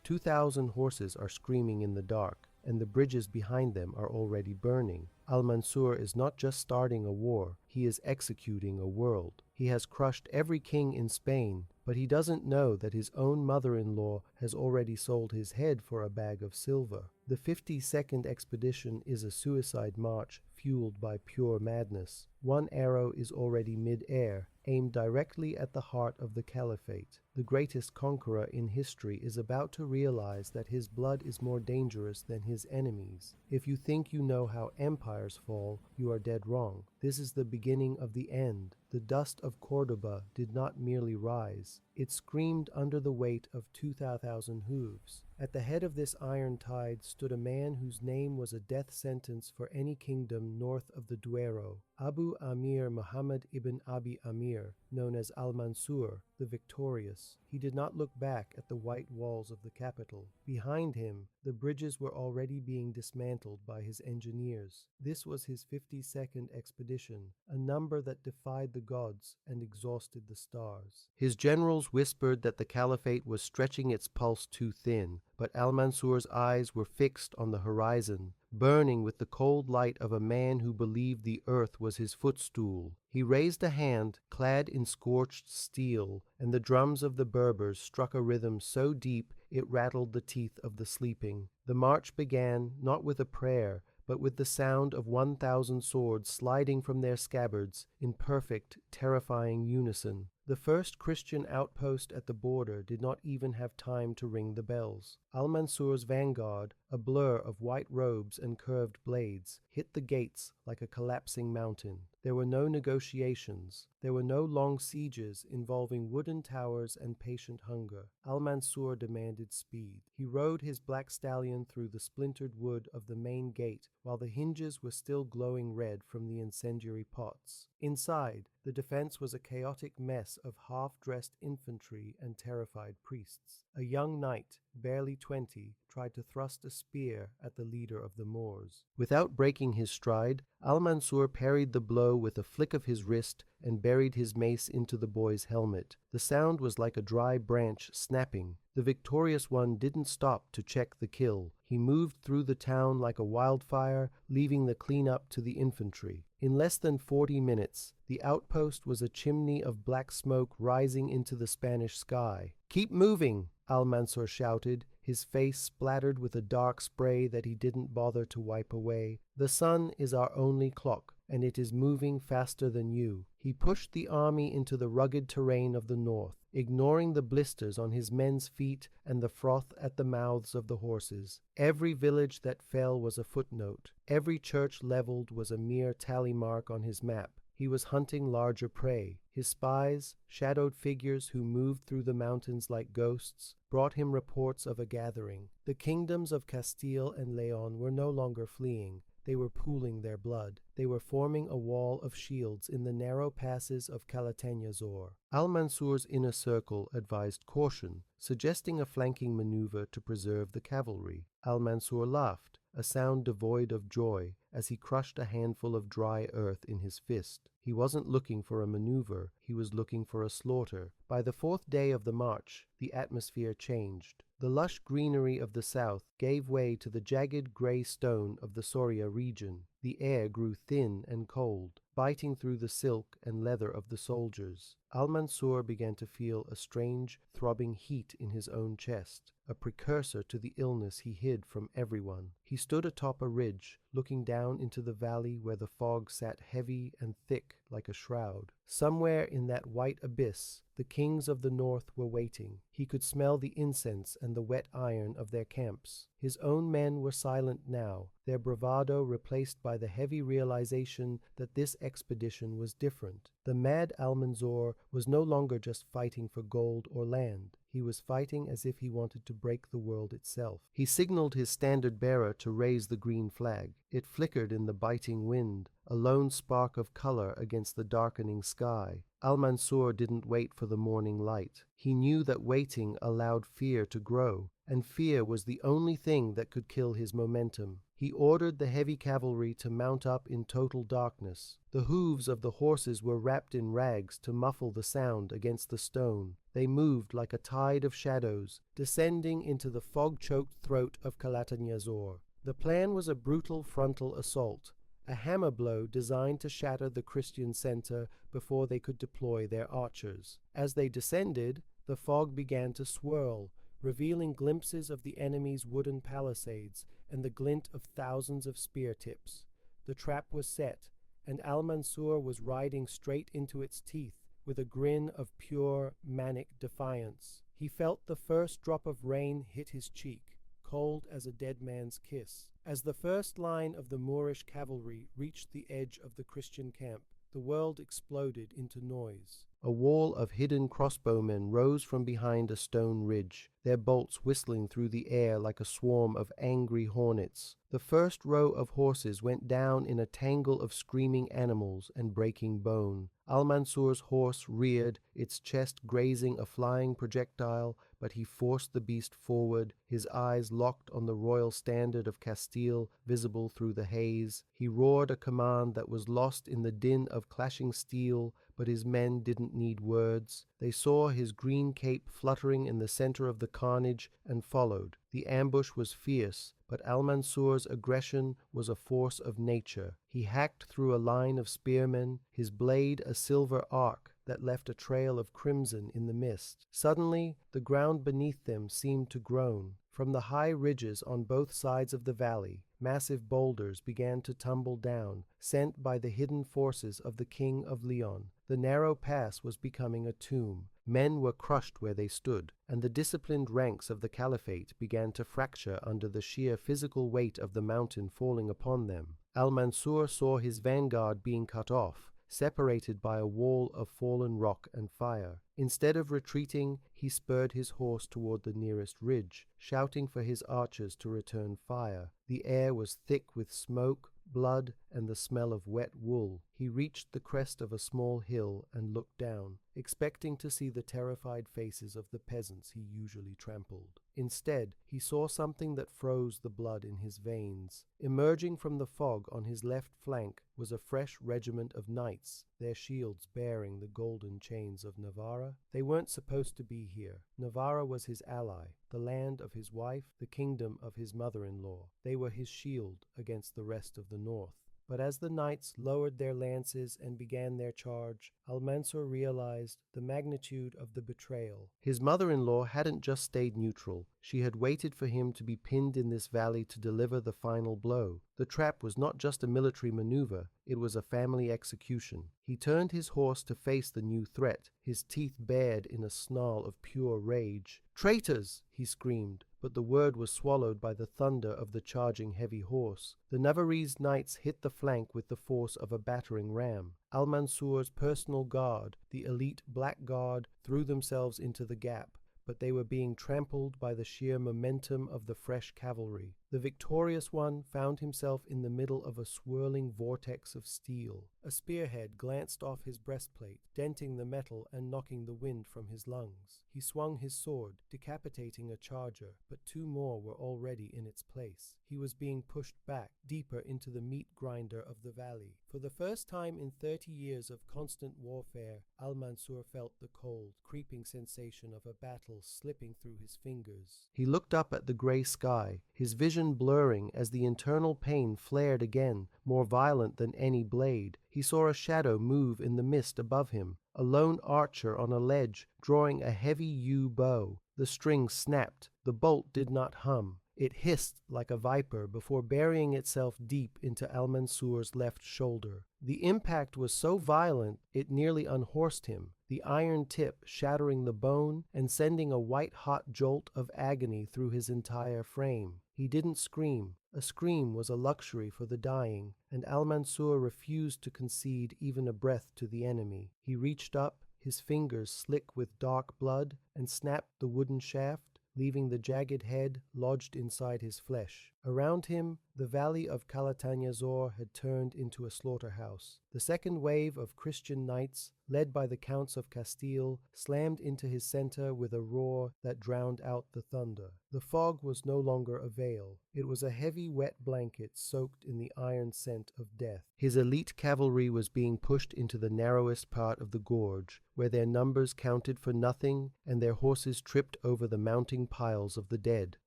2,000 horses are screaming in the dark, and the bridges behind them are already burning. Al-Mansur is not just starting a war, he is executing a world. He has crushed every king in Spain, but he doesn't know that his own mother-in-law has already sold his head for a bag of silver. The 52nd expedition is a suicide march fueled by pure madness. One arrow is already mid-air, aimed directly at the heart of the caliphate. The greatest conqueror in history is about to realize that his blood is more dangerous than his enemies. If you think you know how empires fall, you are dead wrong. This is the beginning of the end. The dust of Cordoba did not merely rise. It screamed under the weight of 2,000 hooves. At the head of this iron tide stood a man whose name was a death sentence for any kingdom north of the Duero. Abu Amir Muhammad ibn Abi Amir, known as Al-Mansur, the victorious. He did not look back at the white walls of the capital. Behind him, the bridges were already being dismantled by his engineers. This was his 52nd expedition, a number that defied the gods and exhausted the stars. His generals whispered that the caliphate was stretching its pulse too thin, but Al-Mansur's eyes were fixed on the horizon, burning with the cold light of a man who believed the earth was his footstool. He raised a hand, clad in scorched steel, and the drums of the Berbers struck a rhythm so deep it rattled the teeth of the sleeping. The march began not with a prayer, but with the sound of 1,000 swords sliding from their scabbards in perfect, terrifying unison. The first Christian outpost at the border did not even have time to ring the bells. Al-Mansur's vanguard, a blur of white robes and curved blades, hit the gates like a collapsing mountain. There were no negotiations. There were no long sieges involving wooden towers and patient hunger. Al-Mansur demanded speed. He rode his black stallion through the splintered wood of the main gate while the hinges were still glowing red from the incendiary pots. Inside, the defense was a chaotic mess of half-dressed infantry and terrified priests. A young knight, barely 20, tried to thrust a spear at the leader of the Moors. Without breaking his stride, Al-Mansur parried the blow with a flick of his wrist and buried his mace into the boy's helmet. The sound was like a dry branch snapping. The victorious one didn't stop to check the kill. He moved through the town like a wildfire, leaving the cleanup to the infantry. In less than 40 minutes, the outpost was a chimney of black smoke rising into the Spanish sky. "Keep moving!" Al-Mansur shouted, his face splattered with a dark spray that he didn't bother to wipe away. "The sun is our only clock, and it is moving faster than you." He pushed the army into the rugged terrain of the north, ignoring the blisters on his men's feet and the froth at the mouths of the horses. Every village that fell was a footnote. Every church leveled was a mere tally mark on his map. He was hunting larger prey. His spies, shadowed figures who moved through the mountains like ghosts, brought him reports of a gathering. The kingdoms of Castile and Leon were no longer fleeing. They were pooling their blood. They were forming a wall of shields in the narrow passes of Calatañazor. Al-Mansur's inner circle advised caution, suggesting a flanking maneuver to preserve the cavalry. Al-Mansur laughed, a sound devoid of joy, as he crushed a handful of dry earth in his fist. He wasn't looking for a maneuver, he was looking for a slaughter. By the 4th day of the march, the atmosphere changed. The lush greenery of the south gave way to the jagged gray stone of the Soria region. The air grew thin and cold, biting through the silk and leather of the soldiers. Al-Mansur began to feel a strange, throbbing heat in his own chest, a precursor to the illness he hid from everyone. He stood atop a ridge, looking down into the valley where the fog sat heavy and thick like a shroud. Somewhere in that white abyss, the kings of the north were waiting. He could smell the incense and the wet iron of their camps. His own men were silent now, their bravado replaced by the heavy realization that this expedition was different. The Mad Almanzor was no longer just fighting for gold or land. He was fighting as if he wanted to break the world itself. He signaled his standard-bearer to raise the green flag. It flickered in the biting wind, a lone spark of color against the darkening sky. Al-Mansur didn't wait for the morning light. He knew that waiting allowed fear to grow, and fear was the only thing that could kill his momentum. He ordered the heavy cavalry to mount up in total darkness. The hooves of the horses were wrapped in rags to muffle the sound against the stone. They moved like a tide of shadows, descending into the fog-choked throat of Calatañazor. The plan was a brutal frontal assault, a hammer blow designed to shatter the Christian center before they could deploy their archers. As they descended, the fog began to swirl, revealing glimpses of the enemy's wooden palisades and the glint of thousands of spear tips. The trap was set, and Al-Mansur was riding straight into its teeth with a grin of pure, manic defiance. He felt the first drop of rain hit his cheek, cold as a dead man's kiss. As the first line of the Moorish cavalry reached the edge of the Christian camp, the world exploded into noise. A wall of hidden crossbowmen rose from behind a stone ridge, their bolts whistling through the air like a swarm of angry hornets. The first row of horses went down in a tangle of screaming animals and breaking bone. Al-Mansur's horse reared, its chest grazing a flying projectile, but he forced the beast forward, his eyes locked on the royal standard of Castile visible through the haze. He roared a command that was lost in the din of clashing steel, but his men didn't need words. They saw his green cape fluttering in the center of the carnage and followed. The ambush was fierce, but Al-Mansur's aggression was a force of nature. He hacked through a line of spearmen, his blade a silver arc that left a trail of crimson in the mist. Suddenly, the ground beneath them seemed to groan. From the high ridges on both sides of the valley, massive boulders began to tumble down, sent by the hidden forces of the King of Leon. The narrow pass was becoming a tomb. Men were crushed where they stood, and the disciplined ranks of the caliphate began to fracture under the sheer physical weight of the mountain falling upon them. Al-Mansur saw his vanguard being cut off, separated by a wall of fallen rock and fire. Instead of retreating, he spurred his horse toward the nearest ridge, shouting for his archers to return fire. The air was thick with smoke, blood, and the smell of wet wool. He reached the crest of a small hill and looked down, expecting to see the terrified faces of the peasants he usually trampled. Instead, he saw something that froze the blood in his veins. Emerging from the fog on his left flank was a fresh regiment of knights, their shields bearing the golden chains of Navarra. They weren't supposed to be here. Navarra was his ally, the land of his wife, the kingdom of his mother-in-law. They were his shield against the rest of the north. But as the knights lowered their lances and began their charge, Al-Mansur realized the magnitude of the betrayal. His mother-in-law hadn't just stayed neutral. She had waited for him to be pinned in this valley to deliver the final blow. The trap was not just a military maneuver, it was a family execution. He turned his horse to face the new threat, his teeth bared in a snarl of pure rage. "Traitors!" he screamed, but the word was swallowed by the thunder of the charging heavy horse. The Navarrese knights hit the flank with the force of a battering ram. Al-Mansur's personal guard, the elite Black Guard, threw themselves into the gap, but they were being trampled by the sheer momentum of the fresh cavalry. The victorious one found himself in the middle of a swirling vortex of steel. A spearhead glanced off his breastplate, denting the metal and knocking the wind from his lungs. He swung his sword, decapitating a charger, but two more were already in its place. He was being pushed back, deeper into the meat grinder of the valley. For the first time in 30 years of constant warfare, Al-Mansur felt the cold, creeping sensation of a battle slipping through his fingers. He looked up at the gray sky, his vision blurring as the internal pain flared again, more violent than any blade. He saw a shadow move in the mist above him, a lone archer on a ledge drawing a heavy yew bow. The string snapped. The bolt did not hum. It hissed like a viper before burying itself deep into Al-Mansur's left shoulder. The impact was so violent it nearly unhorsed him, the iron tip shattering the bone and sending a white-hot jolt of agony through his entire frame. He didn't scream. A scream was a luxury for the dying, and Al-Mansur refused to concede even a breath to the enemy. He reached up, his fingers slick with dark blood, and snapped the wooden shaft, leaving the jagged head lodged inside his flesh. Around him, the valley of Calatañazor had turned into a slaughterhouse. The second wave of Christian knights, led by the Counts of Castile, slammed into his center with a roar that drowned out the thunder. The fog was no longer a veil. It was a heavy, wet blanket soaked in the iron scent of death. His elite cavalry was being pushed into the narrowest part of the gorge, where their numbers counted for nothing and their horses tripped over the mounting piles of the dead.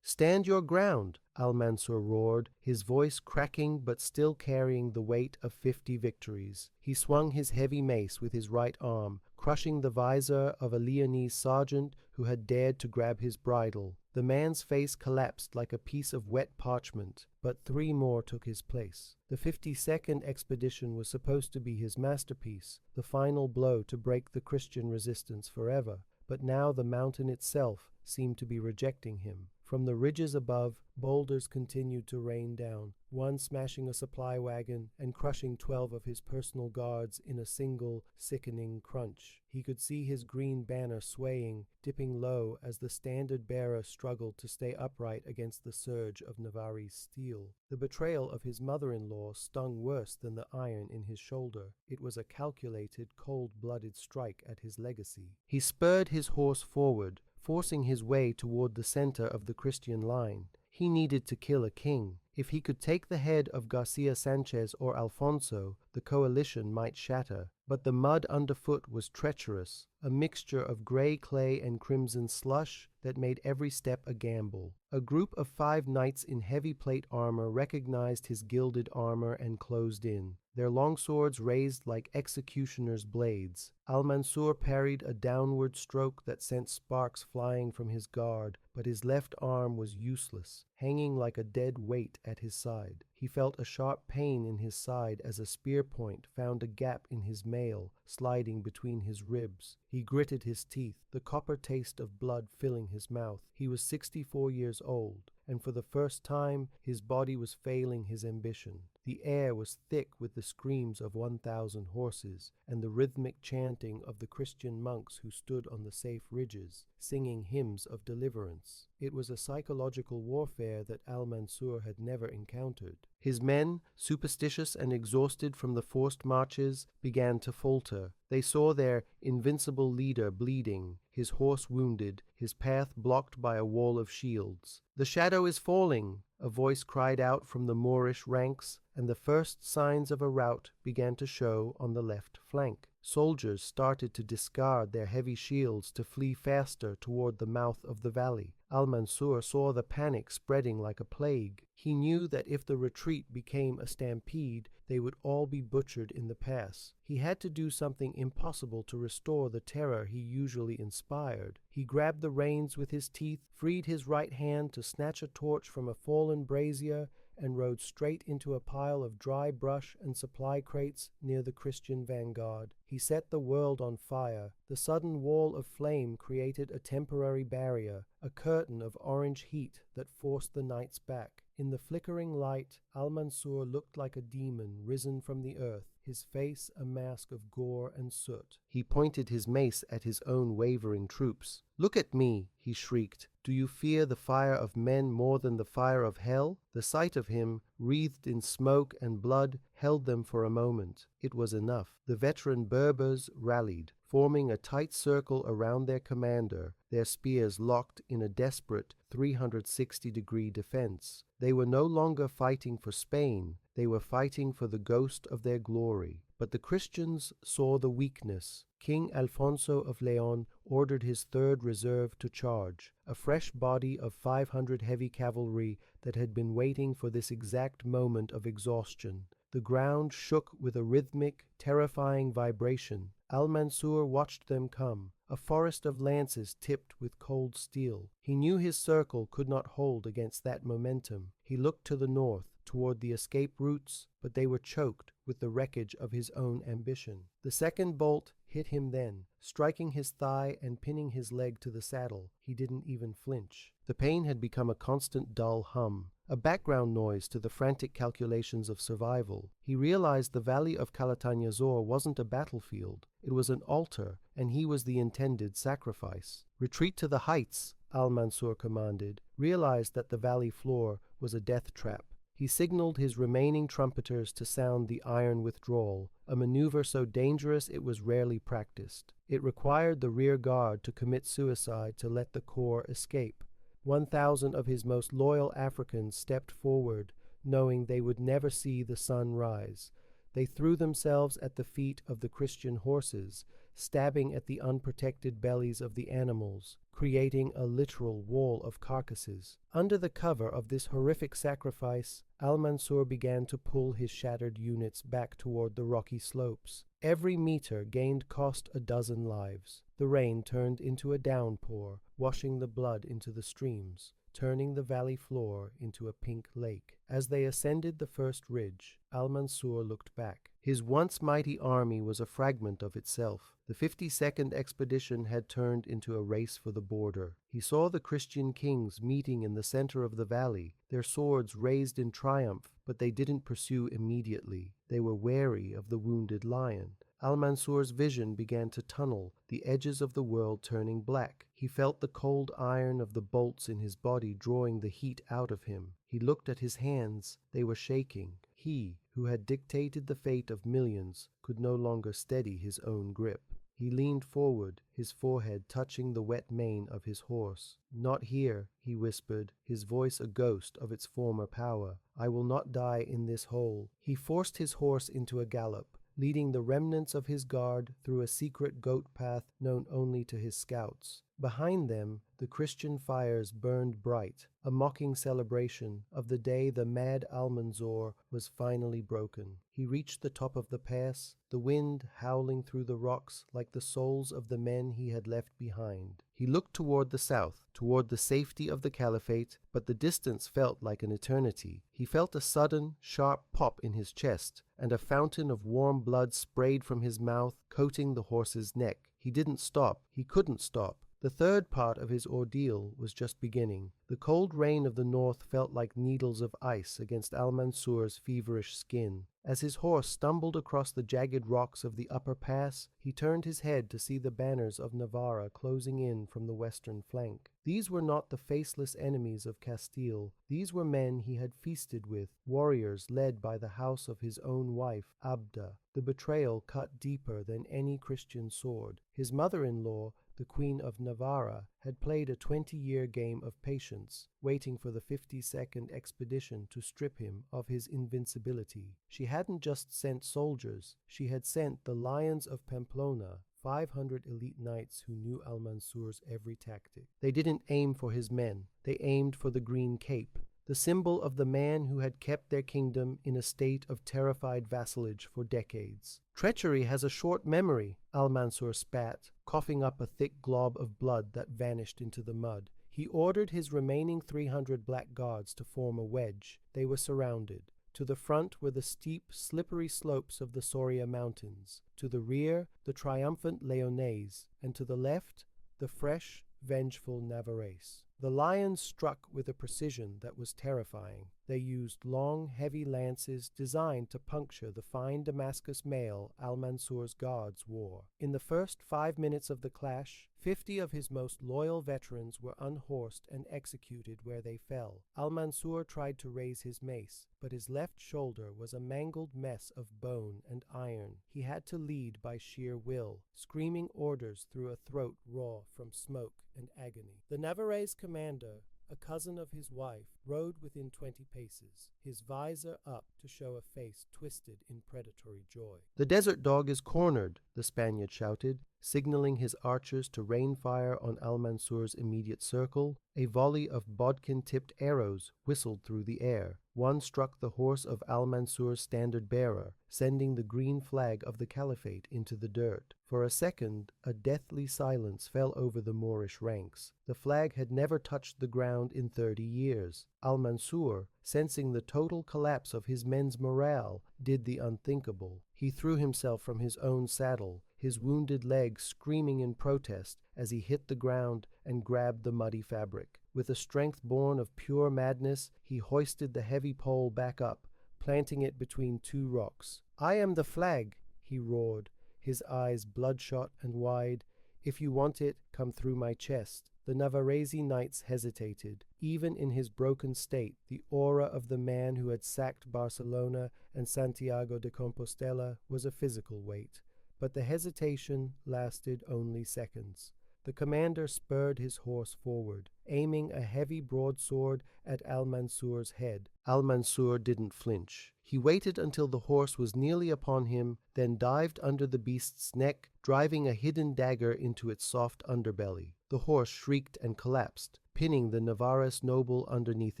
"Stand your ground!" Al-Mansur roared, his voice cracking but still carrying the weight of 50 victories. He swung his heavy mace with his right arm, crushing the visor of a Leonese sergeant who had dared to grab his bridle. The man's face collapsed like a piece of wet parchment, but 3 more took his place. The 52nd expedition was supposed to be his masterpiece, the final blow to break the Christian resistance forever, but now the mountain itself seemed to be rejecting him. From the ridges above, boulders continued to rain down, one smashing a supply wagon and crushing 12 of his personal guards in a single, sickening crunch. He could see his green banner swaying, dipping low as the standard-bearer struggled to stay upright against the surge of Navarre's steel. The betrayal of his mother-in-law stung worse than the iron in his shoulder. It was a calculated, cold-blooded strike at his legacy. He spurred his horse forward, forcing his way toward the center of the Christian line. He needed to kill a king. If he could take the head of Garcia Sanchez or Alfonso, the coalition might shatter. But the mud underfoot was treacherous, a mixture of gray clay and crimson slush that made every step a gamble. A group of 5 knights in heavy plate armor recognized his gilded armor and closed in, their longswords raised like executioners' blades. Al-Mansur parried a downward stroke that sent sparks flying from his guard, but his left arm was useless, hanging like a dead weight at his side. He felt a sharp pain in his side as a spear point found a gap in his mail, sliding between his ribs. He gritted his teeth, the copper taste of blood filling his mouth. He was 64 years old, and for the first time his body was failing his ambition. The air was thick with the screams of 1,000 horses and the rhythmic chanting of the Christian monks who stood on the safe ridges, singing hymns of deliverance. It was a psychological warfare that Al-Mansur had never encountered. His men, superstitious and exhausted from the forced marches, began to falter. They saw their invincible leader bleeding, his horse wounded, his path blocked by a wall of shields. "The shadow is falling!" a voice cried out from the Moorish ranks, and the first signs of a rout began to show on the left flank. Soldiers started to discard their heavy shields to flee faster toward the mouth of the valley. Al-Mansur saw the panic spreading like a plague. He knew that if the retreat became a stampede, they would all be butchered in the pass. He had to do something impossible to restore the terror he usually inspired. He grabbed the reins with his teeth, freed his right hand to snatch a torch from a fallen brazier, and rode straight into a pile of dry brush and supply crates near the Christian vanguard. He set the world on fire. The sudden wall of flame created a temporary barrier, a curtain of orange heat that forced the knights back. In the flickering light, Al-Mansur looked like a demon risen from the earth, his face a mask of gore and soot. He pointed his mace at his own wavering troops. "Look at me," he shrieked. "Do you fear the fire of men more than the fire of hell?" The sight of him, wreathed in smoke and blood, held them for a moment. It was enough. The veteran Berbers rallied, forming a tight circle around their commander, their spears locked in a desperate 360-degree defense. They were no longer fighting for Spain, they were fighting for the ghost of their glory. But the Christians saw the weakness. King Alfonso of Leon ordered his 3rd Reserve to charge, a fresh body of 500 heavy cavalry that had been waiting for this exact moment of exhaustion. The ground shook with a rhythmic, terrifying vibration. Al-Mansur watched them come, a forest of lances tipped with cold steel. He knew his circle could not hold against that momentum. He looked to the north, toward the escape routes, but they were choked with the wreckage of his own ambition. The second bolt hit him then, striking his thigh and pinning his leg to the saddle. He didn't even flinch. The pain had become a constant dull hum, a background noise to the frantic calculations of survival. He realized the valley of Calatañazor wasn't a battlefield. It was an altar, and he was the intended sacrifice. "Retreat to the heights," Al-Mansur commanded, realized that the valley floor was a death trap. He signaled his remaining trumpeters to sound the iron withdrawal, a maneuver so dangerous it was rarely practiced. It required the rear guard to commit suicide to let the corps escape. 1,000 of his most loyal Africans stepped forward, knowing they would never see the sun rise. They threw themselves at the feet of the Christian horses, stabbing at the unprotected bellies of the animals, creating a literal wall of carcasses. Under the cover of this horrific sacrifice, Al-Mansur began to pull his shattered units back toward the rocky slopes. Every meter gained cost a dozen lives. The rain turned into a downpour, washing the blood into the streams, turning the valley floor into a pink lake. As they ascended the first ridge, Al-Mansur looked back. His once mighty army was a fragment of itself. The 52nd expedition had turned into a race for the border. He saw the Christian kings meeting in the center of the valley, their swords raised in triumph, but they didn't pursue immediately. They were wary of the wounded lion. Al-Mansur's vision began to tunnel, the edges of the world turning black. He felt the cold iron of the bolts in his body drawing the heat out of him. He looked at his hands. They were shaking. He, who had dictated the fate of millions, could no longer steady his own grip. He leaned forward, his forehead touching the wet mane of his horse. "Not here," he whispered, his voice a ghost of its former power. "I will not die in this hole." He forced his horse into a gallop, leading the remnants of his guard through a secret goat path known only to his scouts. Behind them, the Christian fires burned bright, a mocking celebration of the day the Mad Almanzor was finally broken. He reached the top of the pass, the wind howling through the rocks like the souls of the men he had left behind. He looked toward the south, toward the safety of the caliphate, but the distance felt like an eternity. He felt a sudden, sharp pop in his chest, and a fountain of warm blood sprayed from his mouth, coating the horse's neck. He didn't stop. He couldn't stop. The third part of his ordeal was just beginning. The cold rain of the north felt like needles of ice against Al-Mansur's feverish skin. As his horse stumbled across the jagged rocks of the upper pass, he turned his head to see the banners of Navarra closing in from the western flank. These were not the faceless enemies of Castile. These were men he had feasted with, warriors led by the house of his own wife, Abda. The betrayal cut deeper than any Christian sword. His mother-in-law, the Queen of Navarra, had played a 20-year game of patience, waiting for the 52nd expedition to strip him of his invincibility. She hadn't just sent soldiers, she had sent the Lions of Pamplona, 500 elite knights who knew Al-Mansur's every tactic. They didn't aim for his men, they aimed for the green cape, the symbol of the man who had kept their kingdom in a state of terrified vassalage for decades. "Treachery has a short memory," Al-Mansur spat, coughing up a thick glob of blood that vanished into the mud. He ordered his remaining 300 black guards to form a wedge. They were surrounded. To the front were the steep, slippery slopes of the Soria Mountains. To the rear, the triumphant Leonese, and to the left, the fresh, vengeful Navarrese. The lions struck with a precision that was terrifying. They used long, heavy lances designed to puncture the fine Damascus mail Al-Mansur's guards wore. In the first 5 minutes of the clash, 50 of his most loyal veterans were unhorsed and executed where they fell. Al-Mansur tried to raise his mace, but his left shoulder was a mangled mess of bone and iron. He had to lead by sheer will, screaming orders through a throat raw from smoke and agony. The Navarrese commander, a cousin of his wife, rode within 20 paces, his visor up to show a face twisted in predatory joy. "The desert dog is cornered," the Spaniard shouted, signaling his archers to rain fire on Al-Mansur's immediate circle. A volley of bodkin-tipped arrows whistled through the air. One struck the horse of Al-Mansur's standard-bearer, sending the green flag of the caliphate into the dirt. For a second, a deathly silence fell over the Moorish ranks. The flag had never touched the ground in 30 years. Al-Mansur, sensing the total collapse of his men's morale, did the unthinkable. He threw himself from his own saddle, his wounded leg screaming in protest as he hit the ground and grabbed the muddy fabric. With a strength born of pure madness, he hoisted the heavy pole back up, planting it between two rocks. "I am the flag," he roared, his eyes bloodshot and wide. "If you want it, come through my chest." The Navarrese knights hesitated. Even in his broken state, the aura of the man who had sacked Barcelona and Santiago de Compostela was a physical weight. But the hesitation lasted only seconds. The commander spurred his horse forward, aiming a heavy broadsword at Al-Mansur's head. Al-Mansur didn't flinch. He waited until the horse was nearly upon him, then dived under the beast's neck, driving a hidden dagger into its soft underbelly. The horse shrieked and collapsed, pinning the Navarrese noble underneath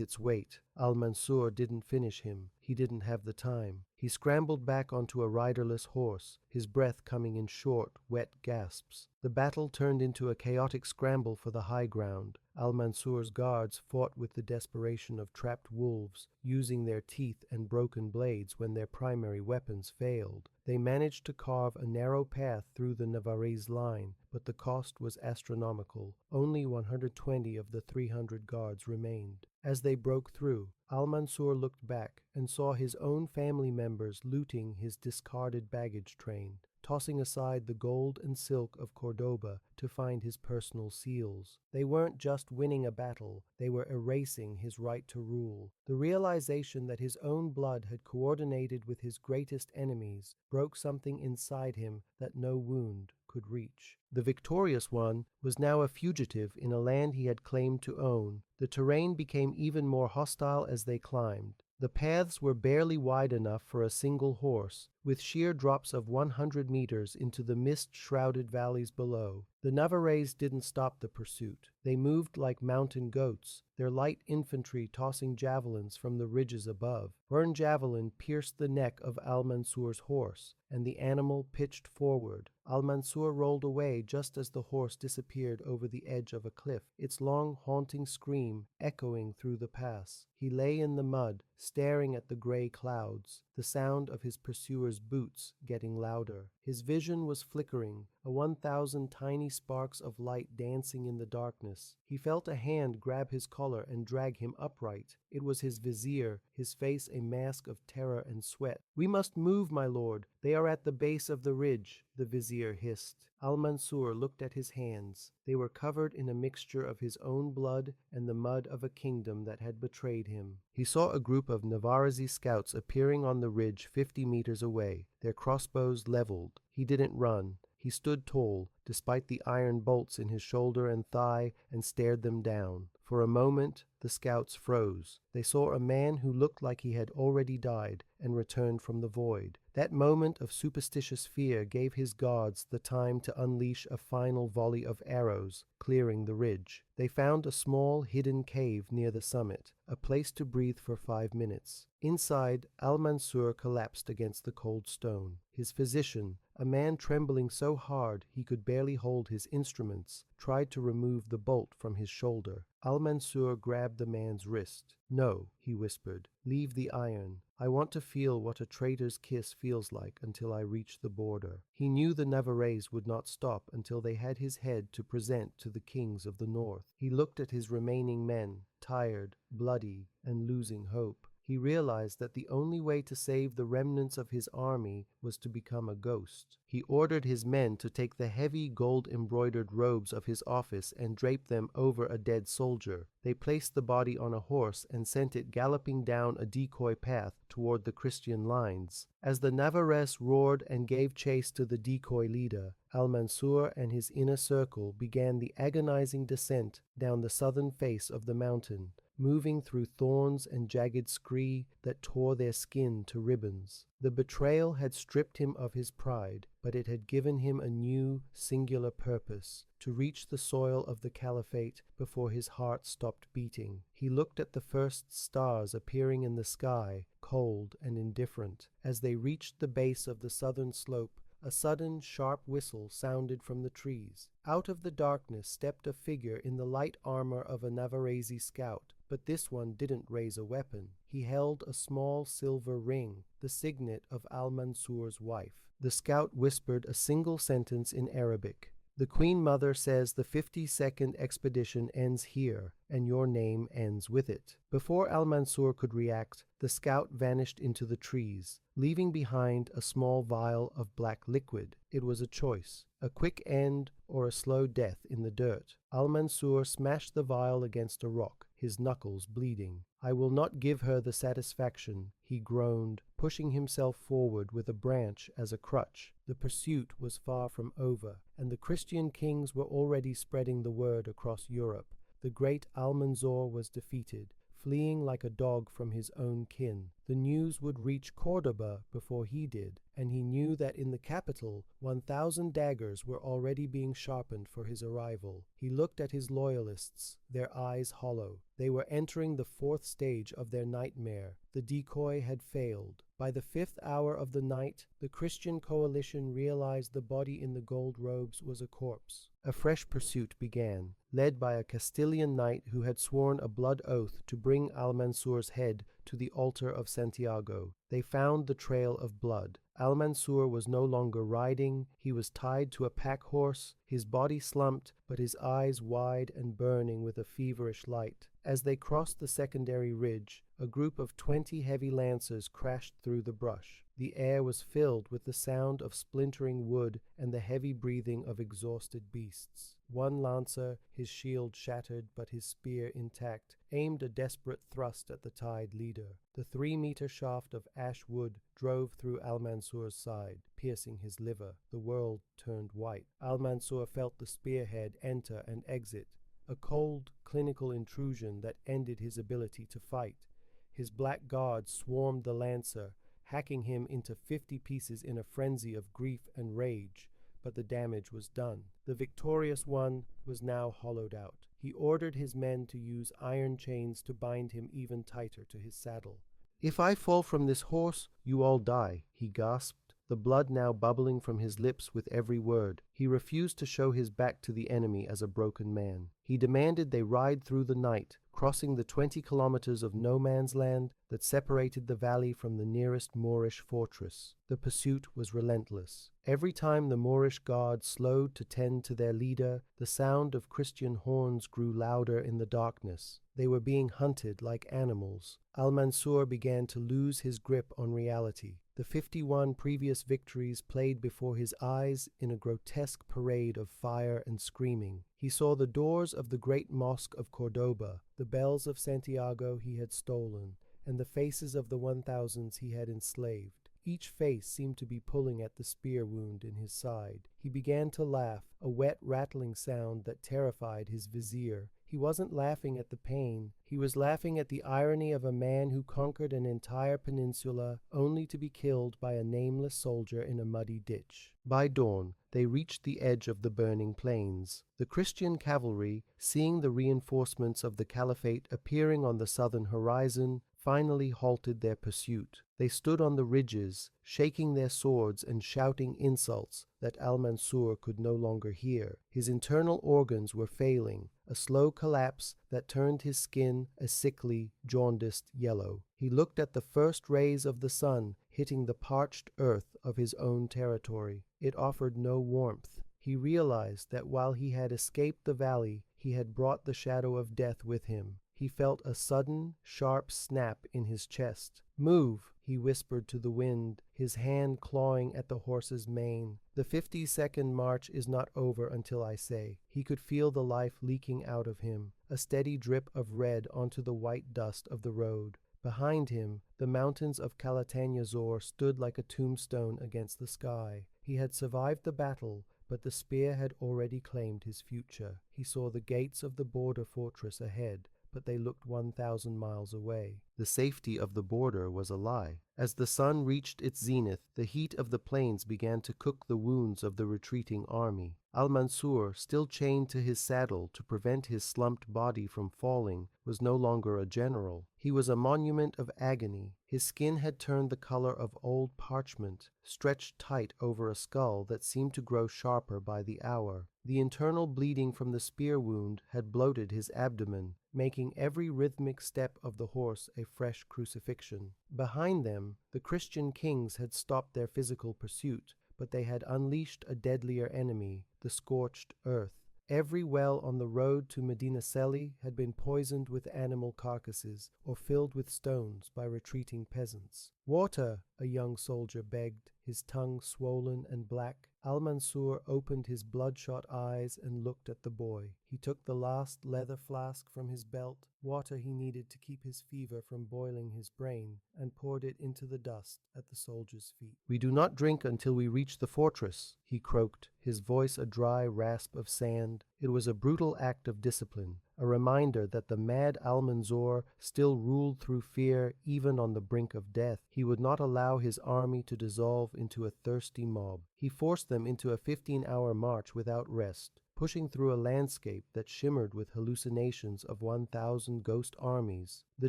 its weight. Al-Mansur didn't finish him. He didn't have the time. He scrambled back onto a riderless horse, his breath coming in short, wet gasps. The battle turned into a chaotic scramble for the high ground. Al-Mansur's guards fought with the desperation of trapped wolves, using their teeth and broken blades when their primary weapons failed. They managed to carve a narrow path through the Navarrese line, but the cost was astronomical. Only 120 of the 300 guards remained. As they broke through, Al-Mansur looked back and saw his own family members looting his discarded baggage train, tossing aside the gold and silk of Cordoba to find his personal seals. They weren't just winning a battle, they were erasing his right to rule. The realization that his own blood had coordinated with his greatest enemies broke something inside him that no wound could reach. The victorious one was now a fugitive in a land he had claimed to own. The terrain became even more hostile as they climbed. The paths were barely wide enough for a single horse, with sheer drops of 100 meters into the mist-shrouded valleys below. The Navarrese didn't stop the pursuit. They moved like mountain goats, their light infantry tossing javelins from the ridges above. One javelin pierced the neck of Al-Mansur's horse, and the animal pitched forward. Al-Mansur rolled away just as the horse disappeared over the edge of a cliff, its long, haunting scream echoing through the pass. He lay in the mud, staring at the gray clouds, the sound of his pursuer's boots getting louder. His vision was flickering, 1,000 tiny sparks of light dancing in the darkness. He felt a hand grab his collar and drag him upright. It was his vizier, his face a mask of terror and sweat. "We must move, my lord. They are at the base of the ridge," the vizier hissed. Al-Mansur looked at his hands. They were covered in a mixture of his own blood and the mud of a kingdom that had betrayed him. He saw a group of Navarrese scouts appearing on the ridge 50 meters away, their crossbows leveled. He didn't run. He stood tall, despite the iron bolts in his shoulder and thigh, and stared them down. For a moment, the scouts froze. They saw a man who looked like he had already died and returned from the void. That moment of superstitious fear gave his guards the time to unleash a final volley of arrows, clearing the ridge. They found a small, hidden cave near the summit, a place to breathe for 5 minutes. Inside, Al-Mansur collapsed against the cold stone. His physician, a man trembling so hard he could barely hold his instruments, tried to remove the bolt from his shoulder. Al-Mansur grabbed the man's wrist. "No," he whispered, "leave the iron. I want to feel what a traitor's kiss feels like until I reach the border." He knew the Navarrese would not stop until they had his head to present to the kings of the north. He looked at his remaining men, tired, bloody, and losing hope. He realized that the only way to save the remnants of his army was to become a ghost. He ordered his men to take the heavy gold-embroidered robes of his office and drape them over a dead soldier. They placed the body on a horse and sent it galloping down a decoy path toward the Christian lines. As the Navarrese roared and gave chase to the decoy leader, Al-Mansur and his inner circle began the agonizing descent down the southern face of the mountain, moving through thorns and jagged scree that tore their skin to ribbons. The betrayal had stripped him of his pride, but it had given him a new, singular purpose, to reach the soil of the caliphate before his heart stopped beating. He looked at the first stars appearing in the sky, cold and indifferent. As they reached the base of the southern slope, a sudden, sharp whistle sounded from the trees. Out of the darkness stepped a figure in the light armor of a Navarrese scout, but this one didn't raise a weapon. He held a small silver ring, the signet of Al-Mansur's wife. The scout whispered a single sentence in Arabic. The Queen Mother says the 52nd expedition ends here, and your name ends with it. Before Al-Mansur could react, the scout vanished into the trees, leaving behind a small vial of black liquid. It was a choice, a quick end or a slow death in the dirt. Al-Mansur smashed the vial against a rock, his knuckles bleeding. I will not give her the satisfaction, he groaned, pushing himself forward with a branch as a crutch. The pursuit was far from over, and the Christian kings were already spreading the word across Europe. The great Al-Mansur was defeated, fleeing like a dog from his own kin. The news would reach Cordoba before he did, and he knew that in the capital 1,000 daggers were already being sharpened for his arrival. He looked at his loyalists, their eyes hollow. They were entering the 4th stage of their nightmare. The decoy had failed. By the 5th hour of the night, the Christian coalition realized the body in the gold robes was a corpse. A fresh pursuit began, led by a Castilian knight who had sworn a blood oath to bring Al-Mansur's head to the altar of Santiago. They found the trail of blood. Al-Mansur was no longer riding, he was tied to a pack horse, his body slumped, but his eyes wide and burning with a feverish light. As they crossed the secondary ridge, a group of 20 heavy lancers crashed through the brush. The air was filled with the sound of splintering wood and the heavy breathing of exhausted beasts. One lancer, his shield shattered but his spear intact, aimed a desperate thrust at the tied leader. The 3-meter shaft of ash wood drove through Al-Mansur's side, piercing his liver. The world turned white. Al-Mansur felt the spearhead enter and exit, a cold, clinical intrusion that ended his ability to fight. His black guards swarmed the lancer, hacking him into 50 pieces in a frenzy of grief and rage, but the damage was done. The victorious one was now hollowed out. He ordered his men to use iron chains to bind him even tighter to his saddle. "If I fall from this horse, you all die," he gasped, the blood now bubbling from his lips with every word. He refused to show his back to the enemy as a broken man. He demanded they ride through the night, crossing the 20 kilometers of no man's land that separated the valley from the nearest Moorish fortress. The pursuit was relentless. Every time the Moorish guard slowed to tend to their leader, the sound of Christian horns grew louder in the darkness. They were being hunted like animals. Al-Mansur began to lose his grip on reality. The 51 previous victories played before his eyes in a grotesque parade of fire and screaming. He saw the doors of the great mosque of Cordoba, the bells of Santiago he had stolen, and the faces of the 1,000s he had enslaved. Each face seemed to be pulling at the spear wound in his side. He began to laugh, a wet rattling sound that terrified his vizier. He wasn't laughing at the pain. He was laughing at the irony of a man who conquered an entire peninsula only to be killed by a nameless soldier in a muddy ditch. By dawn, they reached the edge of the burning plains. The Christian cavalry, seeing the reinforcements of the caliphate appearing on the southern horizon, finally halted their pursuit. They stood on the ridges, shaking their swords and shouting insults that Al-Mansur could no longer hear. His internal organs were failing, a slow collapse that turned his skin a sickly, jaundiced yellow. He looked at the first rays of the sun hitting the parched earth of his own territory. It offered no warmth. He realized that while he had escaped the valley, he had brought the shadow of death with him. He felt a sudden, sharp snap in his chest. "Move," he whispered to the wind, his hand clawing at the horse's mane. "The 50-second march is not over until I say." He could feel the life leaking out of him, a steady drip of red onto the white dust of the road. Behind him, the mountains of Calatañazor stood like a tombstone against the sky. He had survived the battle, but the spear had already claimed his future. He saw the gates of the border fortress ahead, but they looked 1,000 miles away. The safety of the border was a lie. As the sun reached its zenith, the heat of the plains began to cook the wounds of the retreating army. Al-Mansur, still chained to his saddle to prevent his slumped body from falling, was no longer a general. He was a monument of agony. His skin had turned the color of old parchment, stretched tight over a skull that seemed to grow sharper by the hour. The internal bleeding from the spear wound had bloated his abdomen, making every rhythmic step of the horse a fresh crucifixion. Behind them, the Christian kings had stopped their physical pursuit, but they had unleashed a deadlier enemy, the scorched earth. Every well on the road to Medinaceli had been poisoned with animal carcasses or filled with stones by retreating peasants. "Water," a young soldier begged, his tongue swollen and black. Al-Mansur opened his bloodshot eyes and looked at the boy. He took the last leather flask from his belt, water he needed to keep his fever from boiling his brain, and poured it into the dust at the soldier's feet. "We do not drink until we reach the fortress," he croaked, his voice a dry rasp of sand. It was a brutal act of discipline, a reminder that the Mad Almanzor still ruled through fear even on the brink of death. He would not allow his army to dissolve into a thirsty mob. He forced them into a 15-hour march without rest, pushing through a landscape that shimmered with hallucinations of 1,000 ghost armies. The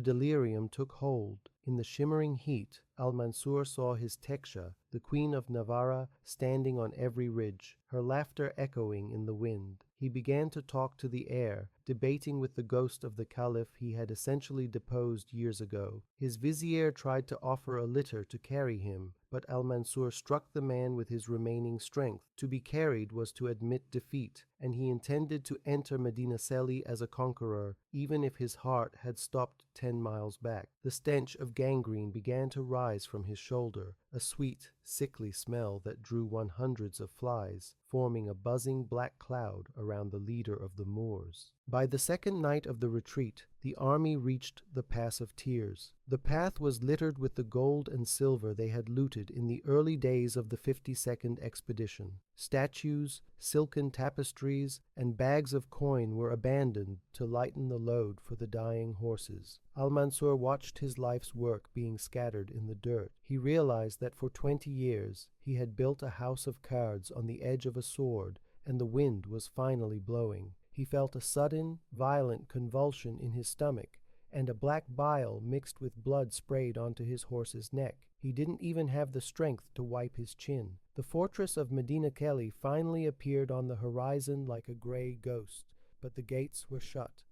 delirium took hold. In the shimmering heat, Al-Mansur saw his Teksha, the Queen of Navarra, standing on every ridge, her laughter echoing in the wind. He began to talk to the air, debating with the ghost of the caliph he had essentially deposed years ago. His vizier tried to offer a litter to carry him, but Al-Mansur struck the man with his remaining strength. To be carried was to admit defeat, and he intended to enter Medinaceli as a conqueror, even if his heart had stopped 10 miles back. The stench of gangrene began to rise from his shoulder, a sweet, sickly smell that drew hundreds of flies, forming a buzzing black cloud around the leader of the Moors. By the second night of the retreat, the army reached the Pass of Tears. The path was littered with the gold and silver they had looted in the early days of the 52nd expedition. Statues, silken tapestries, and bags of coin were abandoned to lighten the load for the dying horses. Al-Mansur watched his life's work being scattered in the dirt. He realized that for 20 years he had built a house of cards on the edge of a sword, and the wind was finally blowing. He felt a sudden, violent convulsion in his stomach, and a black bile mixed with blood sprayed onto his horse's neck. He didn't even have the strength to wipe his chin. The fortress of Medinaceli finally appeared on the horizon like a gray ghost, but the gates were shut.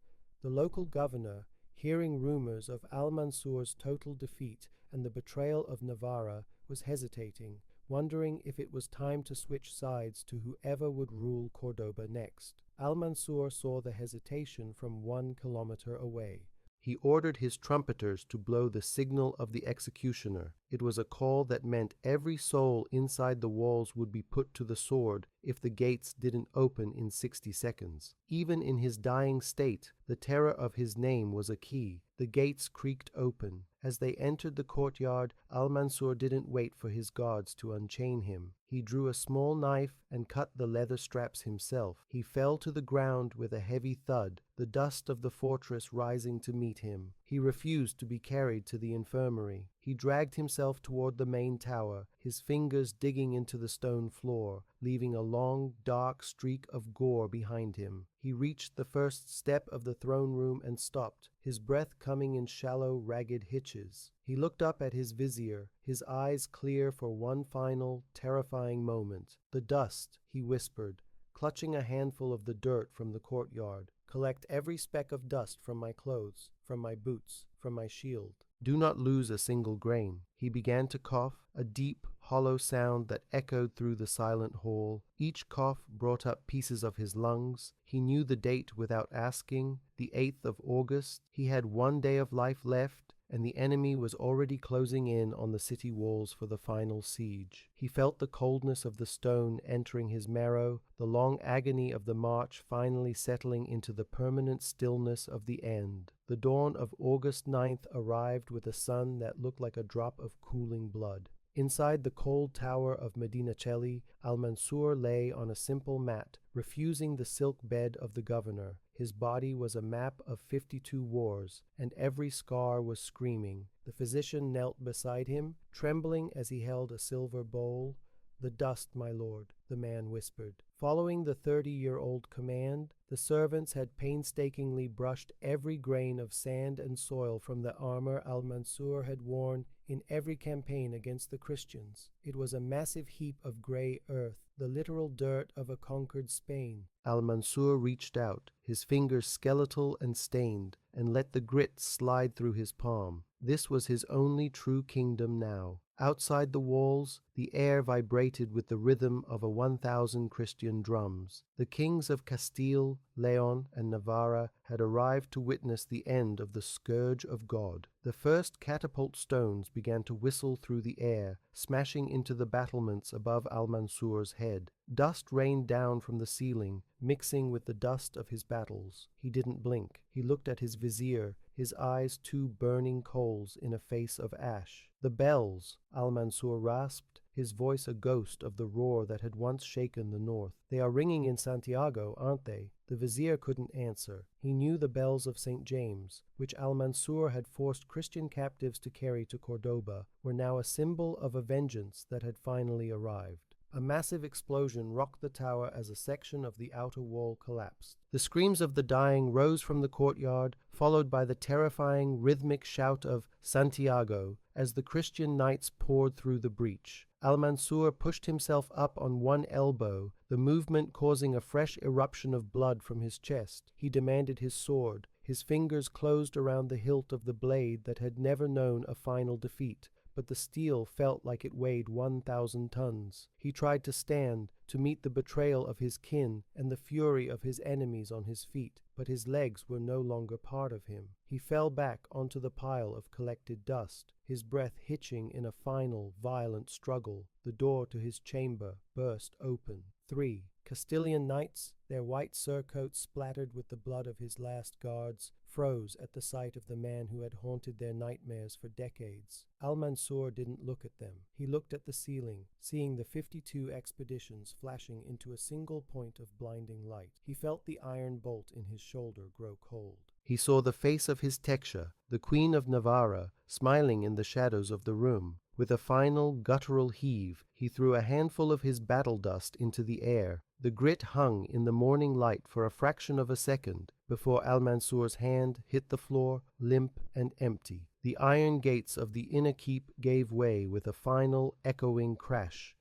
The local governor, hearing rumors of Al-Mansur's total defeat and the betrayal of Navarra, was hesitating, wondering if it was time to switch sides to whoever would rule Cordoba next. Al-Mansur saw the hesitation from 1 kilometer away. He ordered his trumpeters to blow the signal of the executioner. It was a call that meant every soul inside the walls would be put to the sword if the gates didn't open in 60 seconds. Even in his dying state, the terror of his name was a key. The gates creaked open. As they entered the courtyard, Al-Mansur didn't wait for his guards to unchain him. He drew a small knife and cut the leather straps himself. He fell to the ground with a heavy thud, the dust of the fortress rising to meet him. He refused to be carried to the infirmary. He dragged himself toward the main tower, his fingers digging into the stone floor, leaving a long, dark streak of gore behind him. He reached the first step of the throne room and stopped, his breath coming in shallow, ragged hitches. He looked up at his vizier, his eyes clear for one final, terrifying moment. "The dust," he whispered, clutching a handful of the dirt from the courtyard. "Collect every speck of dust from my clothes, from my boots, from my shield. Do not lose a single grain." He began to cough, a deep, hollow sound that echoed through the silent hall. Each cough brought up pieces of his lungs. He knew the date without asking, the 8th of August. He had 1 day of life left, and the enemy was already closing in on the city walls for the final siege. He felt the coldness of the stone entering his marrow, the long agony of the march finally settling into the permanent stillness of the end. The dawn of August 9th arrived with a sun that looked like a drop of cooling blood. Inside the cold tower of Medinaceli, Al-Mansur lay on a simple mat, refusing the silk bed of the governor. His body was a map of 52 wars, and every scar was screaming. The physician knelt beside him, trembling as he held a silver bowl. "The dust, my lord," the man whispered. Following the 30-year-old command, the servants had painstakingly brushed every grain of sand and soil from the armor Al-Mansur had worn in every campaign against the Christians. It was a massive heap of gray earth, the literal dirt of a conquered Spain. Al-Mansur reached out, his fingers skeletal and stained, and let the grit slide through his palm. This was his only true kingdom now. Outside the walls, the air vibrated with the rhythm of 1,000 Christian drums. The kings of Castile, Leon, and Navarra had arrived to witness the end of the scourge of God. The first catapult stones began to whistle through the air, smashing into the battlements above Al-Mansur's head. Dust rained down from the ceiling, mixing with the dust of his battles. He didn't blink. He looked at his vizier, his eyes two burning coals in a face of ash. "The bells," Al-Mansur rasped, his voice a ghost of the roar that had once shaken the north. "They are ringing in Santiago, aren't they?" The vizier couldn't answer. He knew the bells of St. James, which Al-Mansur had forced Christian captives to carry to Cordoba, were now a symbol of a vengeance that had finally arrived. A massive explosion rocked the tower as a section of the outer wall collapsed. The screams of the dying rose from the courtyard, followed by the terrifying rhythmic shout of Santiago as the Christian knights poured through the breach. Al-Mansur pushed himself up on one elbow, the movement causing a fresh eruption of blood from his chest. He demanded his sword. His fingers closed around the hilt of the blade that had never known a final defeat, but the steel felt like it weighed 1,000 tons. He tried to stand, to meet the betrayal of his kin and the fury of his enemies on his feet, but his legs were no longer part of him. He fell back onto the pile of collected dust, his breath hitching in a final, violent struggle. The door to his chamber burst open. 3 Castilian knights, their white surcoats splattered with the blood of his last guards, froze at the sight of the man who had haunted their nightmares for decades. Al-Mansur didn't look at them. He looked at the ceiling, seeing the 52 expeditions flashing into a single point of blinding light. He felt the iron bolt in his shoulder grow cold. He saw the face of his Teksha, the Queen of Navarra, smiling in the shadows of the room. With a final guttural heave, he threw a handful of his battle dust into the air. The grit hung in the morning light for a fraction of a second before Al-Mansur's hand hit the floor, limp and empty. The iron gates of the inner keep gave way with a final echoing crash,